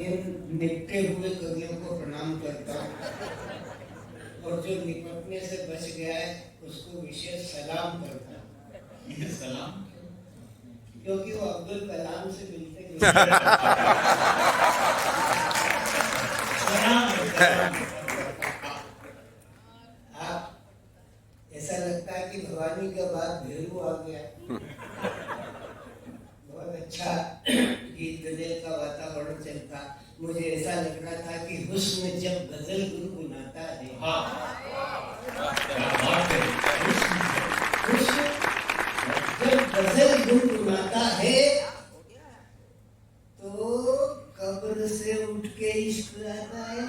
इन निपटे हुए कवियों को प्रणाम करता हूँ और जो निपटने से बच गया है उसको विशेष सलाम करता हूँ। ये सलाम क्योंकि वो अब्दुल कलाम से मिलते आप ऐसा लगता है कि भवानी के बाद भेलू आ गया। बहुत अच्छा गीत गजल का वातावरण चलता। मुझे ऐसा लग रहा था कि हुस्न जब गजल गुनगुनाता है, हुस्न जब गजल गुनगुनाता है तो कब्र से उठ के इश्क आता है।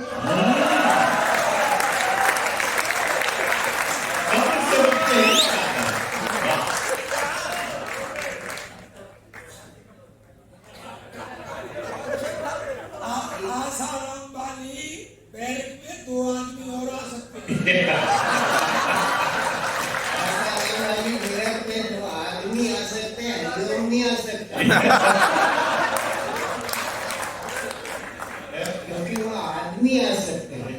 क्योंकि वो आदमी आ सकते हैं।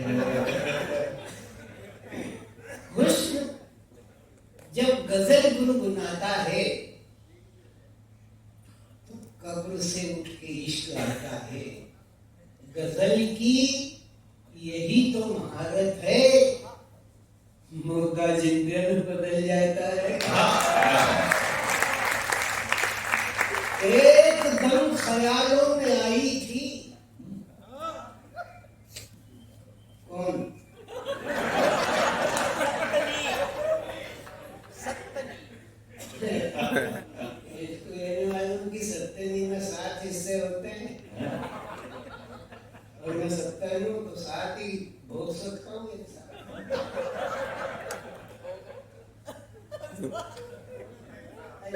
हुस्न जब गजल गुनगुनाता है तो कब्र से उठ के इश्क आता है। गजल की यही तो महारत है, मुर्गा जिंदे में बदल जाता है। एकदम ख्यालों में आई थी कौन? इसको कहने वालों की सप्तमी में 7 हिस्से होते हैं और मैं 70 हूँ तो 7 ही भोग सकता हूँ एक साथ।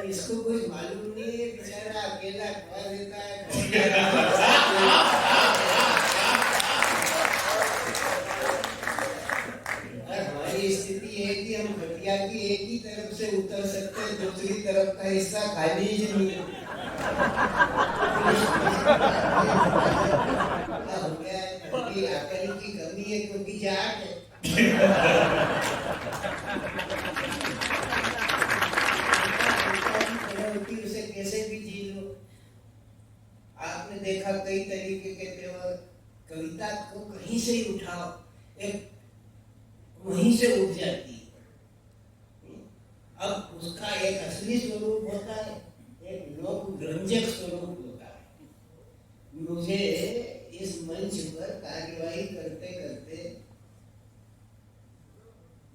इसको कुछ मालूम नहीं है, बेचारा अकेला खा देता है। हमारी स्थिति है कि हम खटिया की एक ही तरफ से उतर सकते हैं, दूसरी तरफ का हिस्सा खाली ही नहीं है। हो गया है, अकल की कमी है क्योंकि जाट है। उसे कैसे भी जी लो। आपने देखा कई तरीके के तेवर, कविता को कहीं से ही उठाओ एक वहीं से उठ जाती है। अब उसका एक असली स्वरूप होता है, एक लोक रंजक स्वरूप होता है। मुझे इस मंच पर कार्यवाही करते करते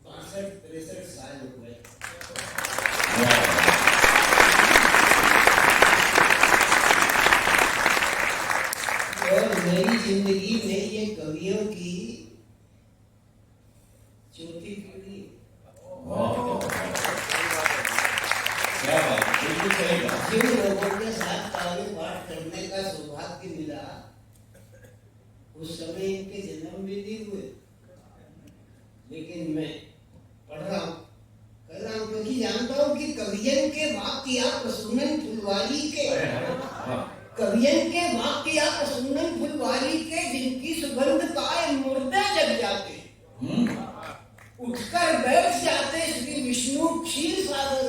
62-63 साल हो गए। और मेरी जिंदगी में ये कवियों की चौथी पीढ़ी। जिन लोगों के साथ काव्य पाठ करने का सौभाग्य मिला उस समय इनके जन्म भी नहीं हुए, लेकिन मैं पढ़ रहा हूँ कर रहा हूँ क्योंकि जानता हूँ कि कवियन के वाक्य प्रसूनन फुलवारी के, कवियन के वाक्य प्रसूनन फुलवारी के, जिनकी सुगंध पाए मुर्दे जग जाते, उठकर बैठ जाते श्री विष्णु क्षीर सागर।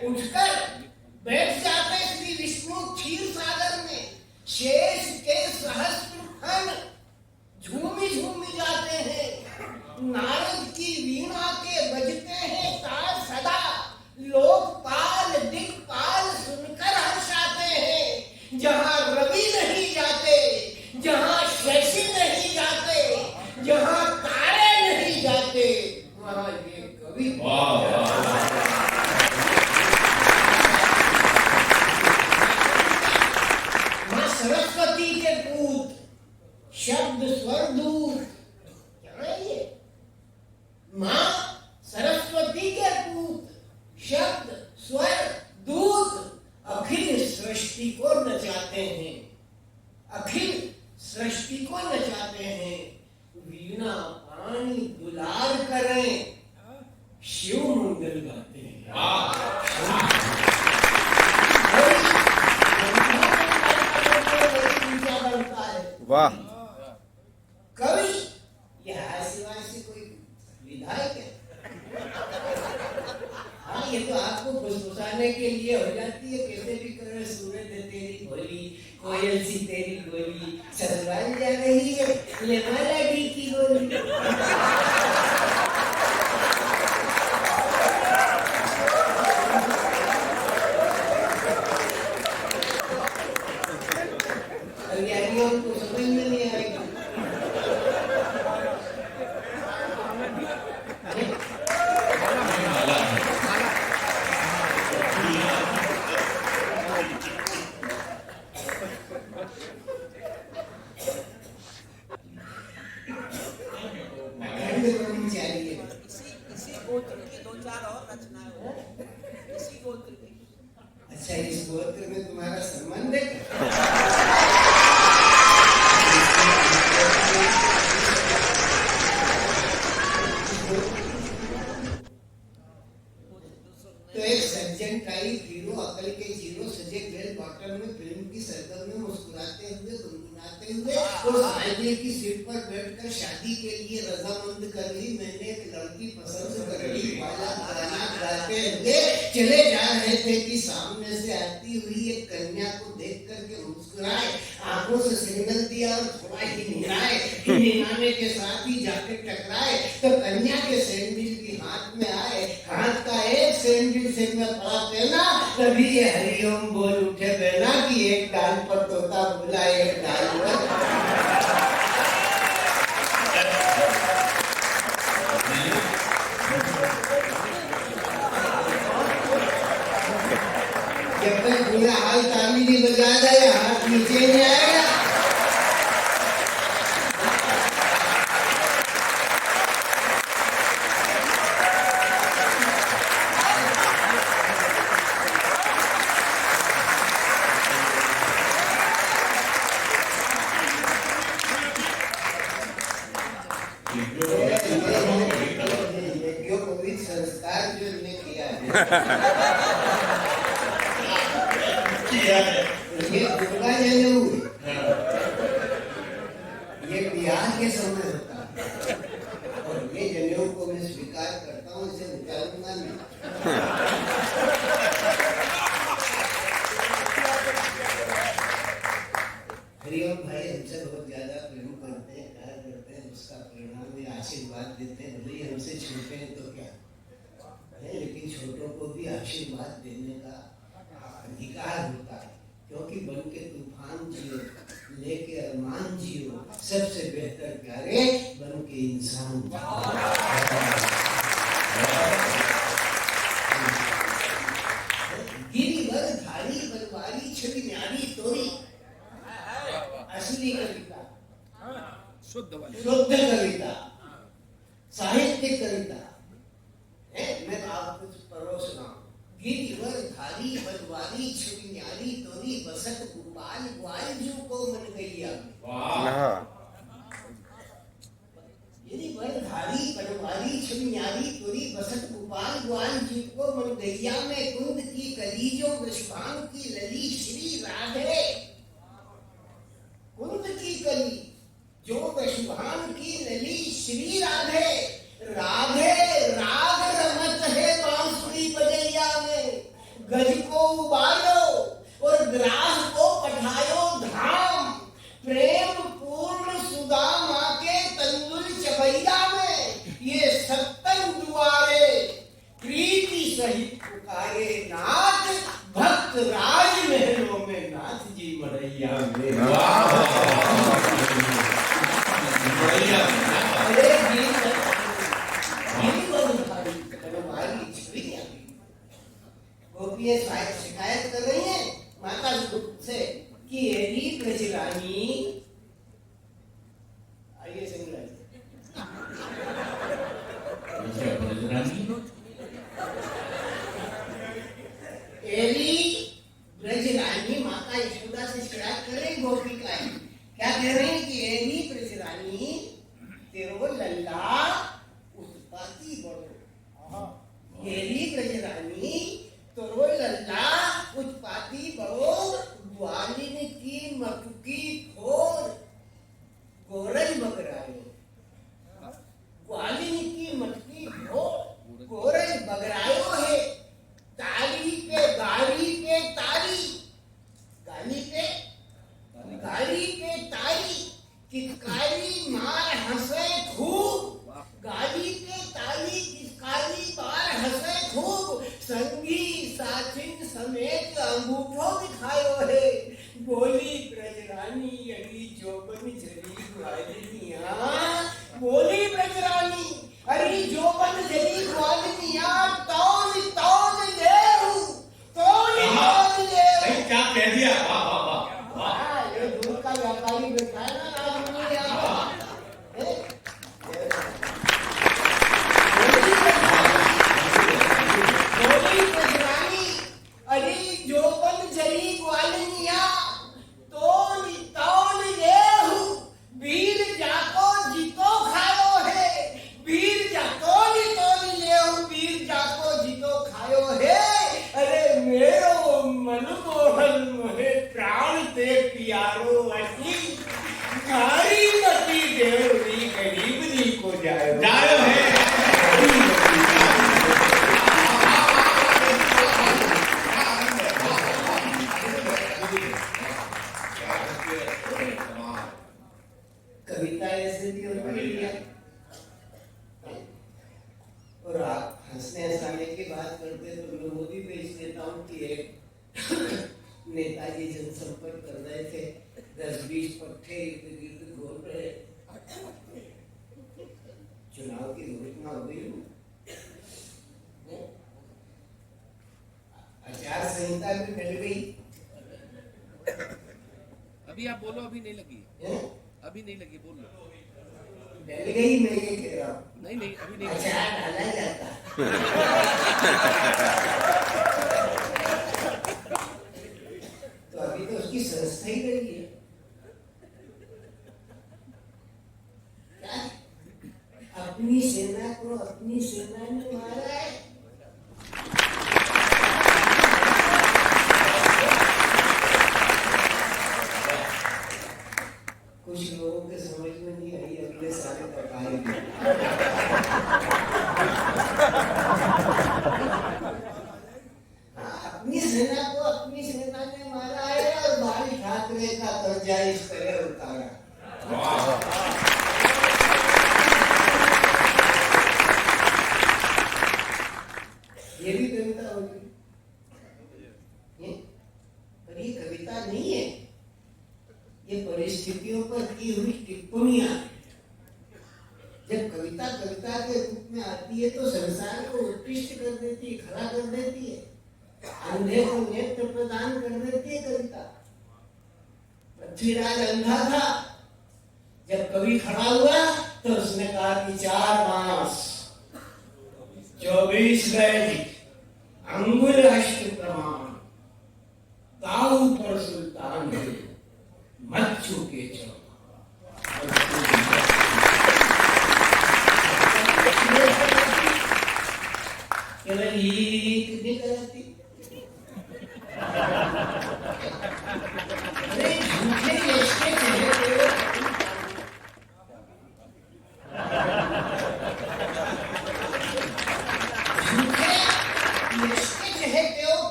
उठकर बैठ जाते श्री विष्णु क्षीर सागर में, शेष के सहस्त्र फन झूमी झूमी जाते हैं। नारद की वीणा के बजते हैं तार सदा, लोकपाल दिक्पाल सुनकर हर्षाते हैं। जहां रवि नहीं जाते, जहां शशि नहीं जाते, जहां तारे नहीं जाते, वहां ये कवि मां सरस्वती के पूत, शब्द स्वर दूत। मां सरस्वती के पूत, शब्द स्वर दूत, अखिल सृष्टि को नचाते हैं, अखिल सृष्टि को नचाते हैं। वीणा पानी दुलार करें, शिव मंगल गाते हैं। वाह। कवि यहाँ सिवाय से कोई विधायक है? हाँ, ये तो आपको फुसफुसाने के लिए हो जाती है। कैसे भी करो, सूरज तेरी भोली, कोयल सी तेरी बोली, ससुराल जा रही है ले माला डी की बोली। हरियाणियों को समझ में नहीं आएगा। अच्छा, इस गोत्र में तुम्हारा संबंध है? तो एक सज्जन टाइप हीरो, अकल के जीरो, सजे बेल बॉटम में फिल्म की सरगम में मुस्कुराते हुए, गुनगुनाते हुए और साइकिल की सीट पर बैठकर शादी के लिए रजामंद कर ली। मैंने एक लड़की पसंद कर ली वाला गाना गाते हुए चले जा रहे थे कि सामने से आती हुई एक कन्या को देख करके मुस्कुराए, आंखों से सिग्नल दिया और थोड़ा ही निहारे, निहाने के साथ ही जाके टकराए तो कन्या के सैंडविच भी हाथ में आए। हाथ का एक सैंडविच से मैं पड़ा पहना, तभी ये हरिओम बोल उठे बहना कि एक डाल पर तोता बोला एक डाल पर। जब तक पूरा हाल ताली नहीं बजा रहे, हाथ नीचे नहीं आएगा। संस्कार जो ने किया है ये दुर्गा जनेऊ, ये बिहार के समय होता है और ये जनेऊ को मैं स्वीकार करता हूँ, इसे निकालूंगा नहीं। हरिओम भाई हमसे बहुत ज्यादा प्रेम करते हैं, प्यार करते हैं, उसका परिणाम में आशीर्वाद देते हैं। भले ही हमसे छोटे हैं तो क्या है, लेकिन छोटों को भी आशीर्वाद देने का अधिकार होता है, क्योंकि बन के तूफान जियो, लेके अरमान जियो, सबसे बेहतर प्यारे बन के इंसान गिरिवर धारी बलवारी छवि न्यारी तोरी, असली कविता, शुद्ध कविता, साहित्यिक कविता है। मैं आपको परोस रहा हूँ। गिरिवर धारी बलवारी छवि न्यारी तोरी, बसत गोपाल ग्वाल जो को मन गैया। गिरिवर धारी बलवारी छवि न्यारी तोरी, बसत गोपाल ग्वाल जी को मन गैया में, कुंद की कलीजों वृषभान की लली श्री राधे। कुंद की कली जो वृषभान की लली श्री राधे, राधे राग रमत है बांसुरी बजैया में, गज को उबालो और ग्रास को पठायो धाम, प्रेम पूर्ण सुदामा के तंदुल चबैया में, ये सत्तन दुआरे प्रीति सहित पुकारे नाथ, भक्त राज महलों में नाथ जी मरैया में। गोपियां शिकायत कर रही है माता से कि एली ब्रजरानी, आइए एली ब्रजरानी माता यशोदा से शिकायत कर रही गोपिका, क्या कह रही कि एली ब्रजरानी तेरो लल्ला उत्पत्ति बड़ो, एली ब्रजरानी तोरो लल्ला उत्पाती बड़ो, ग्वालिन की मटकी फोर, गोरज बगरायो, ग्वालिनी की मटकी हो गोरज बगरायो है। ताली पे गाड़ी पे ताली, गाली पे गाड़ी पे ताली, कितकारी मार हंसे खूब। गाली पे ताली कितकारी मार हंसे खूब। संगी साथिन समेत अंगूठो दिखायो है। बोली ब्रजरानी अड़ी जोबन जरी ग्वालिनिया, बोली ब्रजरानी अड़ी जोबन जरी ग्वालिनिया। तौल तौल लेहू, तौल तौल लेहू। क्या कह दिया? वाह वाह वाह वाह। ये दूध का व्यापारी बैठा है ना राजमुंडी यहाँ। बोली ब्रजरानी अड़ी जोबन जरी ग्वालिनिया। तौल तौल लेहू, वीर जाको जीतो खायो है। वीर जाको तौल लेहू, वीर जाको जीतो खायो है। अरे मेरो मन मोहन मोहे प्राण ते प्यारो अटी। गाड़ी मती देवरी गरीब दी को जायो जायो है। कविता ऐसे भी होती है। और आप हंसने हंसाने की बात करते तो मैं वो भी भेज देता हूँ कि एक नेताजी जनसंपर्क कर रहे थे, 10-20 पट्टे इर्द गिर्द घूम रहे। चुनाव की घोषणा हो गई, आचार संहिता भी मिल गई। अभी आप बोलो, अभी नहीं लगी, अभी नहीं लगी, बोल लो। डल गई, मैं ये कह रहा हूँ। नहीं नहीं अभी नहीं। अचार डाला जाता। तो अभी तो उसकी संस्था ही रही है। क्या? अपनी सेना को अपनी सेना ने मारा है। कुछ लोगों के समझ में नहीं आई, अगले साल तक आएगी। अपनी सेना को अपनी सेना ने मारा है और बाली ठाकरे का कर्जा इस तरह उतारा। ये भी कविता होगी, पर ये कविता नहीं है, ये परिस्थितियों पर की हुई टिप्पणियां। जब कविता कविता के रूप में आती है तो संसार को उत्कृष्ट कर देती है, खड़ा कर देती है, अंधे को नेत्र प्रदान कर देती है कविता। पृथ्वीराज अंधा था, जब कवि खड़ा हुआ तो उसने कहा कि 4 मास 24 गज अंगुल अष्ट प्रमाण, ताऊ पर सुल्तान है मत चूके चलो। केवल ही करती। अरे झूठे यशके चेहरे पे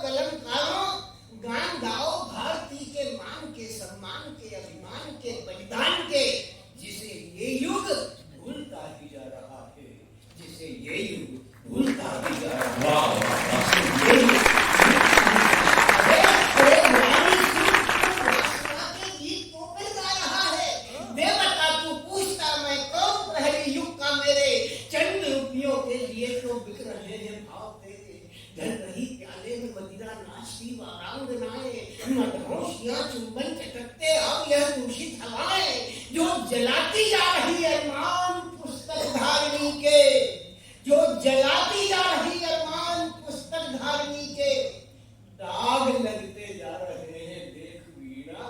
कलमकारों गान गाओ भारती के मान के, सम्मान के, अभिमान के, बलिदान के, जिसे ये युग भूलता ही जा रहा है, जिसे ये युग भूलता ही जा रहा है। चुंबन चटकते अब यह दूषित हवाएं जो जलाती जा रही अरमान पुस्तक धारणी के, जो जलाती जा रही अरमान पुस्तक धारणी के, दाग लगते जा रहे हैं देख वीणा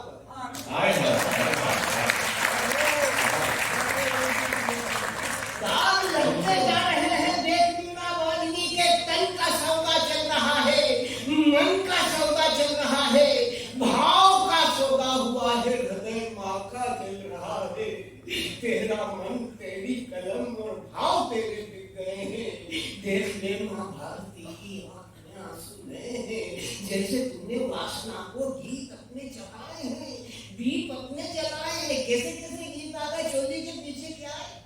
दाग लगते जा रहे हैं देख वीणा वालिनी के। तन का सौदा चल रहा है, मन का सौदा चल रहा है, भाव का सौदा हुआ है, हृदय माँ का चल रहा है। तेरा मन, तेरी कलम और भाव तेरे बिक गए हैं। देख ले माँ भारती की आंख में आंसू हैं, जैसे तुमने वासना को गीत अपने चढ़ाए हैं, दीप अपने जलाए हैं। कैसे कैसे गीत आ गए, चोली के पीछे क्या है?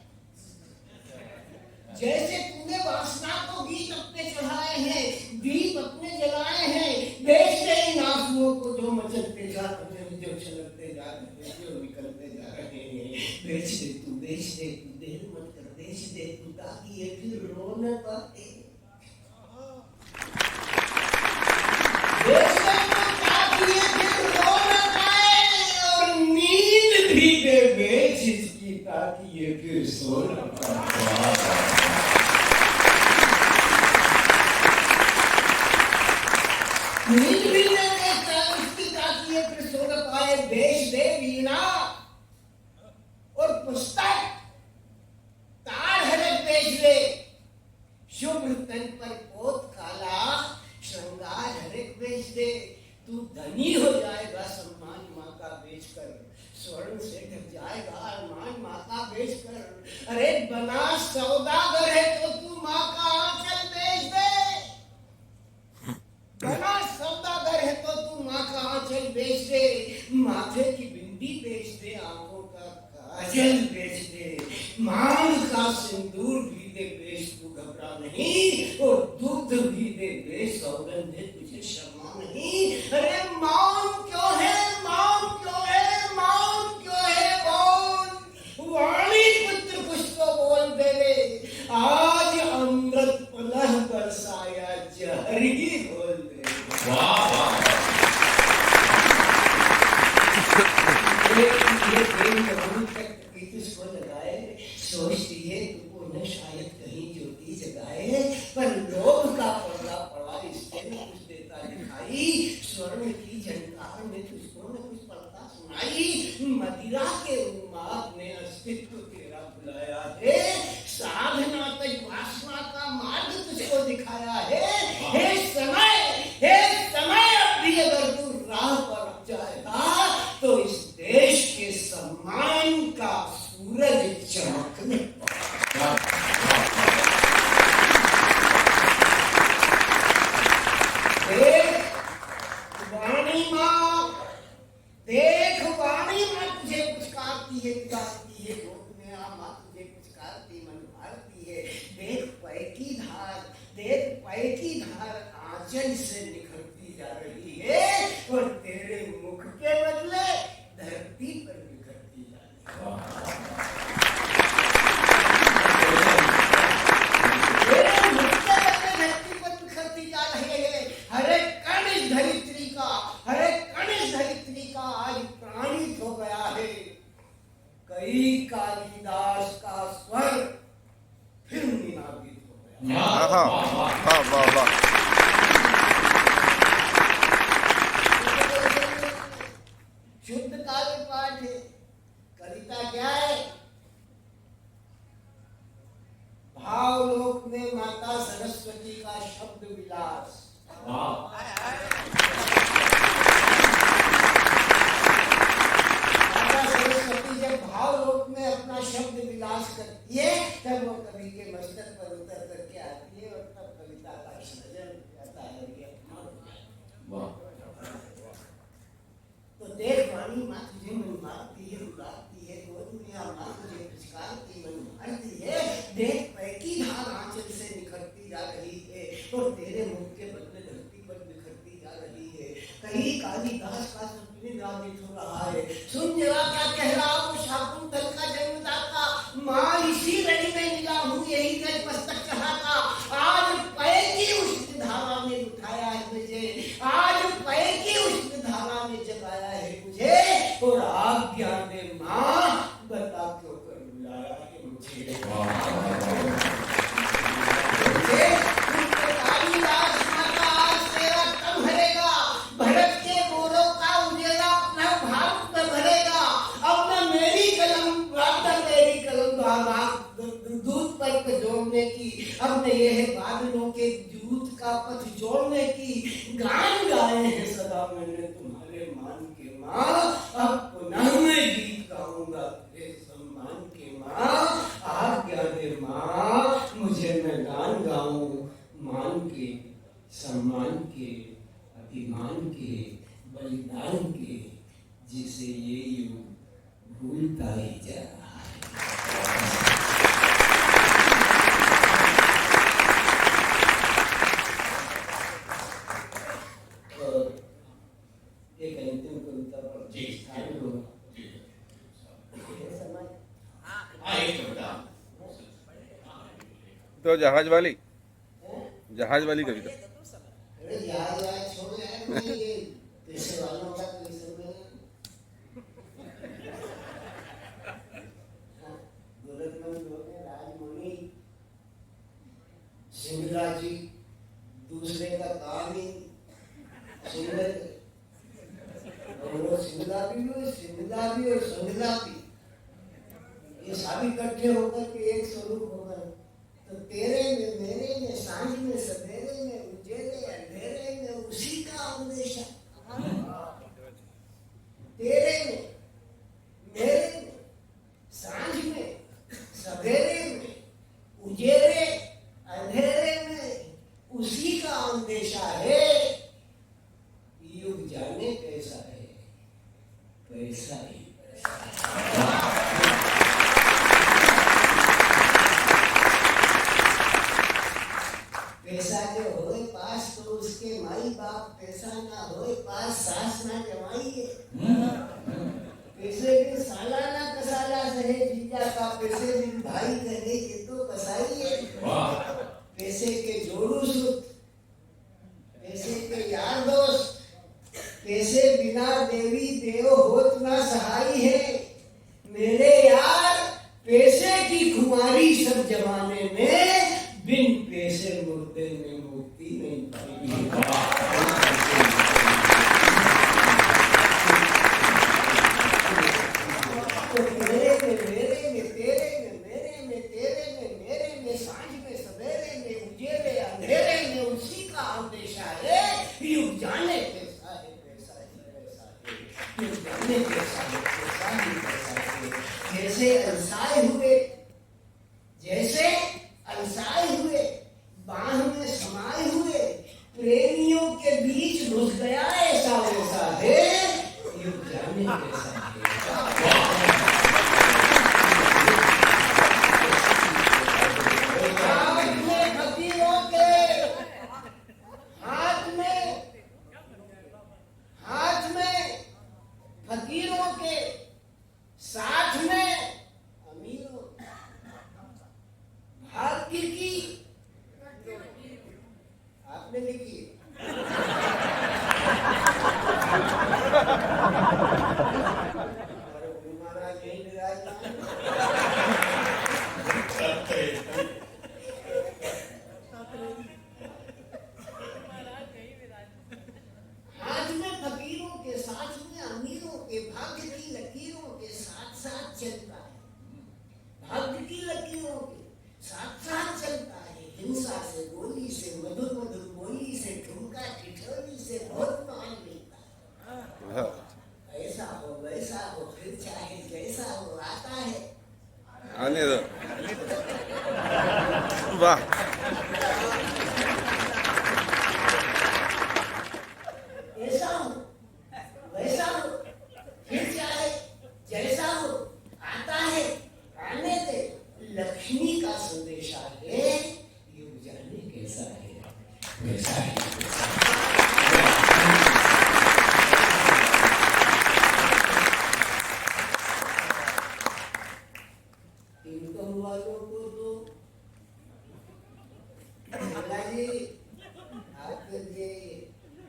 जैसे तुमने वासना को गीत अपने चढ़ाए हैं, दीप अपने जलाए हैं, बेच दे इन आंसुओं को जो मचलते जा रहे हैं, जो छलकते जा रहे हैं, जो निकलते जा रहे हैं। बेच दे तू, बेच दे तू, देर मत कर, बेच दे तू, ताकि ये फिर रो न पाए। बेच दे तू ताकि ये फिर रो न पाए, और नींद भी दे बेच इसकी ताकि ये फिर सो न पाए। नींद भी दे इसकी ताकि ये फिर सो न पाए। बेच दे वीणा और पुस्तक, तार हरक बेच दे, शुभ तन पर पोत काला, श्रृंगार हरक बेच दे। तू धनी हो जाएगा सम्मान माँ का बेचकर, स्वर्ण से ढक जाएगा अरमान माँ का बेचकर। अरे बना सौदागर है तो तू माँ का आंचल बेच दे, बना सौदागर है तो तू माँ का आंचल बेच दे। माथे की बिंदी बेच दे, आंखों का काजल बेच दे, मांग का सिंदूर भी दे बेच, तू घबरा नहीं, और दूध भी दे बेच, सौगंध दे तुझे शर्मा नहीं। अरे मांग क्यों है, मांग क्यों है, मांग क्यों है, बोल वाणी पुत्र कुछ तो बोल दे रे। आज अमृत पलह बरसाया जहर ही बोल दे। वाह वाह। किसको लगाए, सोचती है तुमको न शायद कहीं ज्योति जगाए, पर लोभ का पर्दा पड़ा इससे न कुछ देता दिखाई। स्वर्ण की झनकार में तुझको न कुछ पड़ता सुनाई, मदिरा के उन्माद ने अस्तित्व तेरा बुलाया है, साधना तक वासना का मार्ग तुझको दिखाया है। हे समय, हे समय, अब भी अगर तू राह पर जाएगा तो इस देश के सम्मान का सूरज चमकने देख वाणी माँ, देख वाणी माँ तुझे पुचकारती है, पुकारती है, गोद में आ माँ तुझे पुचकारती मन भारती है। देख पै की धार, देख पै की धार आंचल से निखरती जा रही है, और तेरे मुख के बदले धरती पर निखरती जा रही है। तेरे मुख के बदले धरती पर निखरती जा रही है। हर एक कण इस धरित्री का, हर एक कण इस धरित्री का आज प्राणित हो गया है। कई कालिदास का स्वर फिर निनादित हो गया। वाह वाह वाह। शुद्ध काव्य पाठ है। कविता क्या है? भावलोक में माता सरस्वती का शब्द विलास। माता सरस्वती जब भावलोक में अपना शब्द विलास करती है, तब वो कवि के मस्तक पर उतर करके आती है, और तब कविता का सृजन जाता है। तो देख वाणी माँ तुझे मन मारती है, रुलाती है, गोद में आ माँ तुझे पुचकारती मन मारती है। देख पै की धार आंचल से निखरती जा रही है, और तेरे मुख के बदले धरती पर निखरती जा रही है। कहीं कालिदास का सपने नादित हो रहा है। सुन जरा क्या कह रहा हूँ, शाकुंतल का जन्मदाता, माँ इसी रही में मिला हूँ, यही गज मस्तक चढ़ाता। आज पै की उष्ण धारा में उठाया है मुझे, आज पै की उष्ण धारा में जगाया है मुझे, और आज्ञा दे माँ, बता क्यों कर बुलाया है मुझे। कालिदास माता आज तेरा तन भरेगा, भरत के गोरों का उजेला अपना भारत में भरेगा। अब न मेरी कलम, अब न मेरी कलम दूध पर जोड़ने की, अब न ये है बादलों के जूत का पथ जोड़ने की। गान गाए हैं सदा मैंने तुम्हारे मान के माँ, अब पुनः मैं गीत गाऊंगा तेरे सम्मान सम्मान के, अभिमान के, बलिदान के, जिसे ये युग भूलता ही जा रहा है। एक अंतिम कविता पर जी, स्थान होगा। हाँ एक कविता तो जहाज वाली कविता। अरे यार छोड़ यार, मैं ये पैसे वालों का तो इस समय गोरखनाथ लोग हैं, राजमणि सिंगला जी, दूसरे का काम ही सिंगल, और वो सिंगला भी और सिंगला भी, ये सभी इकट्ठे होकर के एक स्वरूप होकर, तो तेरे में, मेरे में, सांझ में, सवेरे में, उजेले अंधेरे में, उसी का उद्देश्य। तेरे में, मेरे में, सांझ में, सवेरे में, उजेले अंधेरे में, उसी का उद्देश्य है। युग जाने कैसा है, कैसा ही पैसा जो होए पास तो उसके माई बाप, पैसा ना होए पास सास ना जमाइए। पैसे के सालाना कसाला सहे जीजा का, पैसे बिन भाई कहे के तो कसाइए। पैसे के जोड़ू सुत, पैसे के यार दोस्त, पैसे बिना देवी देव होत ना सहाई है। मेरे यार पैसे की खुमारी सब जमाने में, बिन पैसे मुर्दे में मुक्ति नहीं पाई। तो मेरे में, तेरे में, मेरे में, सांझ में, सवेरे में, उजेले अंधेरे में, उसी का उद्देश्य है। युग जाने कैसा है, कैसा ही कैसा है। युग जाने कैसा है, कैसा ही कैसा है। जैसे अलसाए हुए, बाह में समाये हुए प्रेमियों के बीच घुस गया, ऐसा वैसा है। युग जाने कैसा है। हाथ में फकीरों के, साथ में अमीरों, भाग्य की आपने लिखी महाराज यही हाथ में फकीरों के, साथ में अमीरों के, भाग्य की लकीरों के साथ साथ चलता है। भाग्य की लकीरों के साथ साथ चलता है। हिंसा से, गोली से, मधुर मधुर बोली से, ठुमका ठिठोली से बहुत मान लेता है। ऐसा हो वैसा हो, फिर चाहे जैसा हो, आता है आने दो। वाह, ऐसा हो वैसा हो, फिर चाहे जैसा हो, आता है, आने दे। लक्ष्मी का संदेशा है। युग जाने कैसा है, वैसा है। इनकम वालों को तो जी आपके लिए,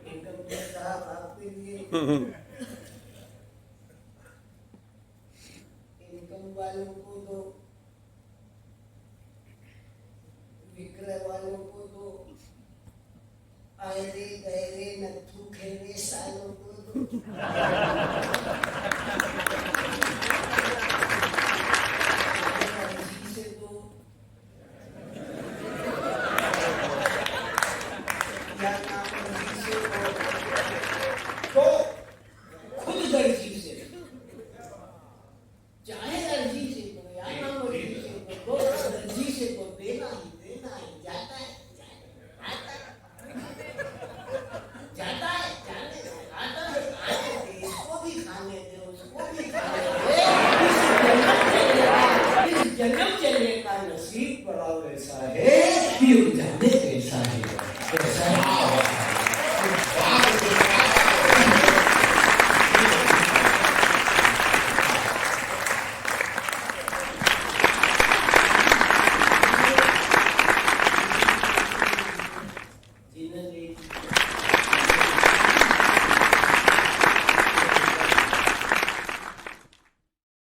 इनकम टैक्स साहब आपके लिए, इनकम वालों को तो